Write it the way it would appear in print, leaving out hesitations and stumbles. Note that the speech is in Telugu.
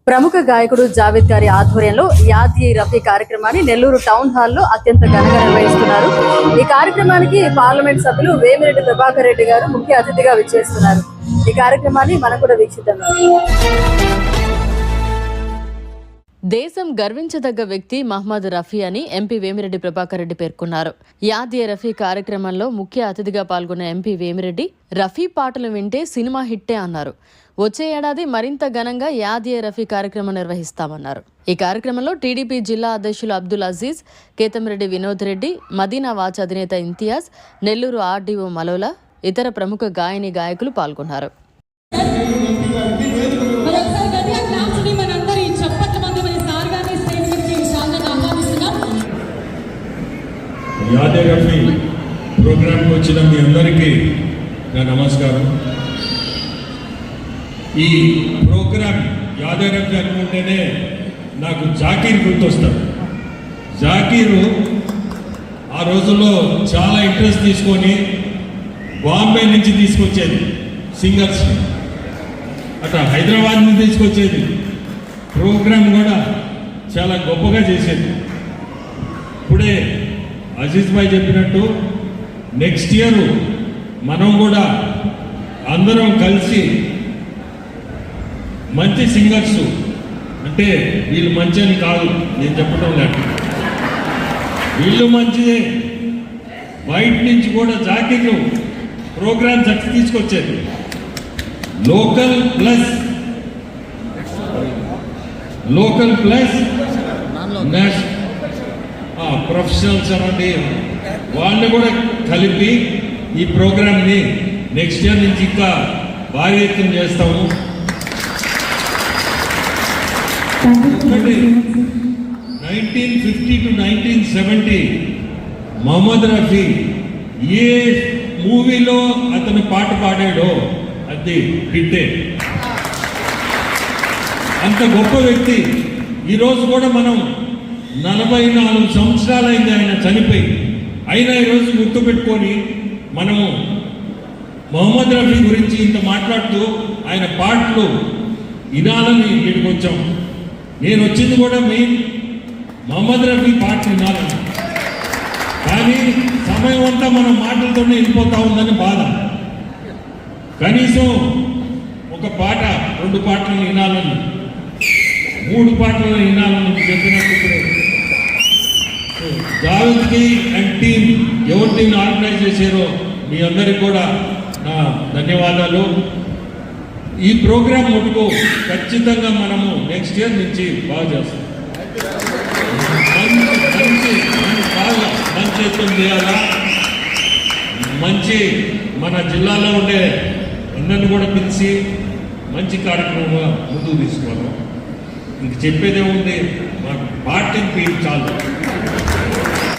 ప్రముఖ గాయకుడు జావేద్ గారి ఆధ్వర్యంలో యాద్ రఫీ కార్యక్రమాన్ని నెల్లూరు టౌన్ హాల్లో అత్యంత ఘనంగా నిర్వహిస్తున్నారు. ఈ కార్యక్రమానికి పార్లమెంట్ సభ్యులు వేమిరెడ్డి ప్రభాకర్ రెడ్డి గారు ముఖ్య అతిథిగా విచ్చేస్తున్నారు. ఈ కార్యక్రమాన్ని మనం కూడా వీక్షిద్దాం. దేశం గర్వించదగ్గ వ్యక్తి మహమ్మద్ రఫీ అని ఎంపీ వేమిరెడ్డి ప్రభాకర్ రెడ్డి పేర్కొన్నారు. యాద్ రఫీ కార్యక్రమంలో ముఖ్య అతిథిగా పాల్గొన్న ఎంపీ వేమిరెడ్డి రఫీ పాటలు వింటే సినిమా హిట్టే అన్నారు. వచ్చే ఏడాది మరింత ఘనంగా యాద్ రఫీ కార్యక్రమం నిర్వహిస్తామన్నారు. ఈ కార్యక్రమంలో టీడీపీ జిల్లా అధ్యక్షులు అబ్దుల్ అజీజ్, కేతంరెడ్డి వినోద్ రెడ్డి, మదీనా వాచ్ అధినేత ఇంతియాజ్, నెల్లూరు ఆర్డీఓ మలోలా, ఇతర ప్రముఖ గాయని గాయకులు పాల్గొన్నారు. యాద్ రఫీ ప్రోగ్రాంకి వచ్చిన మీ అందరికీ నా నమస్కారం. ఈ ప్రోగ్రాం యాద్ రఫీ అనుకుంటేనే నాకు జాకీర్ గుర్తొస్తాడు. జాకీరు ఆ రోజుల్లో చాలా ఇంట్రెస్ట్ తీసుకొని బాంబే నుంచి తీసుకొచ్చేది సింగర్స్ని, అట్లా హైదరాబాద్ నుంచి తీసుకొచ్చేది. ప్రోగ్రాం కూడా చాలా గొప్పగా చేసేది. ఇప్పుడే అజీజ్ భాయ్ చెప్పినట్టు నెక్స్ట్ ఇయర్ మనం కూడా అందరం కలిసి మంచి సింగర్స్, అంటే వీళ్ళు మంచి అని కాదు నేను చెప్పడం లేదు, వీళ్ళు మంచిదే, బయట నుంచి కూడా జాకీర్లు ప్రోగ్రామ్ చచ్చి తీసుకొచ్చేది. లోకల్ ప్లస్ నేషనల్ ప్రొఫెషనల్స్ అనండి, వాళ్ళని కూడా కలిపి ఈ ప్రోగ్రామ్ని నెక్స్ట్ ఇయర్ నుంచి ఇంకా భారీ ఎత్తున చేస్తాము. 1950 to 1970 మహమ్మద్ రఫీ ఏ మూవీలో అతను పాట పాడాడో అది హిట్టే. అంత గొప్ప వ్యక్తి. ఈరోజు కూడా మనం 44 సంవత్సరాలైంది ఆయన చనిపోయి, అయినా ఈరోజు గుర్తుపెట్టుకొని మనము మహమ్మద్ రఫీ గురించి ఇంత మాట్లాడుతూ ఆయన పాటలు వినాలని ఇక్కడికి వచ్చాం. నేను వచ్చింది కూడా మెయిన్ మహమ్మద్ రఫీ పాటలు వినాలని, కానీ సమయం అంతా మనం మాటలతోనే వెళ్ళిపోతా ఉందని బాధ. కనీసం ఒక పాట 2 పాటలు వినాలని, 3 పాటలు వినాలని చెప్పినప్పుడు జావేద్కి అండ్ టీం ఎవరి టీంని ఆర్గనైజ్ చేశారో మీ అందరికి కూడా నా ధన్యవాదాలు. ఈ ప్రోగ్రాం మటుకు ఖచ్చితంగా మనము నెక్స్ట్ ఇయర్ నుంచి బాగా చేస్తాం. బాగా మంచి ఎత్తున చేయాలా, మంచి మన జిల్లాలో ఉండే అందరిని కూడా పిలిచి మంచి కార్యక్రమంగా ముందుకు తీసుకోవాలి. ఇంక చెప్పేదేముంది, మాకు పార్టీని చాలు.